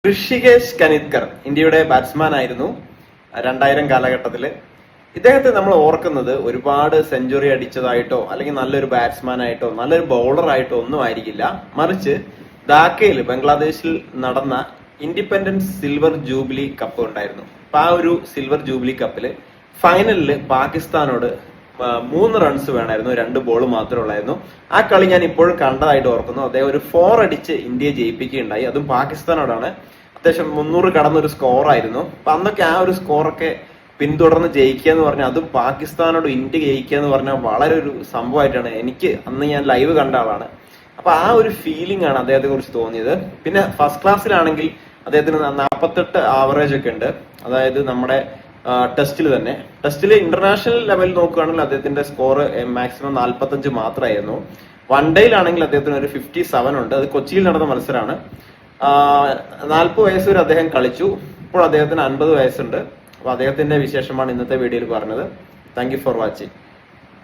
ഋഷികേശ് കനിത്കർ ഇന്ത്യയുടെ ബാറ്റ്സ്മാൻ ആയിരുന്നു 2000 കാലഘട്ടത്തില്. ഇദ്ദേഹത്തെ നമ്മൾ ഓർക്കുന്നത് ഒരുപാട് സെഞ്ചുറി അടിച്ചതായിട്ടോ അല്ലെങ്കിൽ നല്ലൊരു ബാറ്റ്സ്മാൻ ആയിട്ടോ നല്ലൊരു ബൗളർ ആയിട്ടോ ഒന്നും ആയിരിക്കില്ല. മറിച്ച് ധാക്കയിൽ ബംഗ്ലാദേശിൽ നടന്ന ഇൻഡിപെൻഡൻസ് സിൽവർ ജൂബിലി കപ്പ് ഉണ്ടായിരുന്നു. അപ്പൊ ആ ഒരു സിൽവർ ജൂബിലി കപ്പില് ഫൈനലില് പാകിസ്ഥാനോട് 3 റൺസ് വേണമായിരുന്നു, 2 ബോൾ മാത്രമേ ഉള്ളായിരുന്നു. ആ കളി ഞാൻ ഇപ്പോഴും കണ്ടതായിട്ട് ഓർക്കുന്നു. അദ്ദേഹം ഒരു 4 അടിച്ച് ഇന്ത്യയെ ജയിപ്പിക്കുകയുണ്ടായി, അതും പാകിസ്ഥാനോടാണ്. അത്യാവശ്യം 300 കടന്നൊരു സ്കോർ ആയിരുന്നു. അപ്പൊ അന്നൊക്കെ ആ ഒരു സ്കോറൊക്കെ പിന്തുടർന്ന് ജയിക്കുക എന്ന് പറഞ്ഞാൽ, അതും പാകിസ്ഥാനോട് ഇന്ത്യ ജയിക്കുക എന്ന് പറഞ്ഞാൽ വളരെ ഒരു സംഭവമായിട്ടാണ് അന്ന് ഞാൻ ലൈവ് കണ്ട ആളാണ്. അപ്പൊ ആ ഒരു ഫീലിംഗ് ആണ് അദ്ദേഹത്തെ കുറിച്ച് തോന്നിയത്. പിന്നെ ഫസ്റ്റ് ക്ലാസ്സിലാണെങ്കിൽ അദ്ദേഹത്തിന് 48 ആവറേജ് ഒക്കെ ഉണ്ട്. അതായത് നമ്മുടെ ടെസ്റ്റിൽ തന്നെ, ടെസ്റ്റിൽ ഇന്റർനാഷണൽ ലെവലിൽ നോക്കുകയാണെങ്കിൽ അദ്ദേഹത്തിന്റെ സ്കോർ മാക്സിമം 45 മാത്രമായിരുന്നു. വൺ ഡേയിലാണെങ്കിൽ അദ്ദേഹത്തിന് ഒരു 57 ഉണ്ട്. അത് കൊച്ചിയിൽ നടന്ന മത്സരമാണ്. 40 വയസ്സ് വരെ അദ്ദേഹം കളിച്ചു. ഇപ്പോൾ അദ്ദേഹത്തിന് 50 വയസ്സുണ്ട്. അപ്പൊ അദ്ദേഹത്തിന്റെ വിശേഷമാണ് ഇന്നത്തെ വീഡിയോയിൽ പറഞ്ഞത്. Thank you for watching.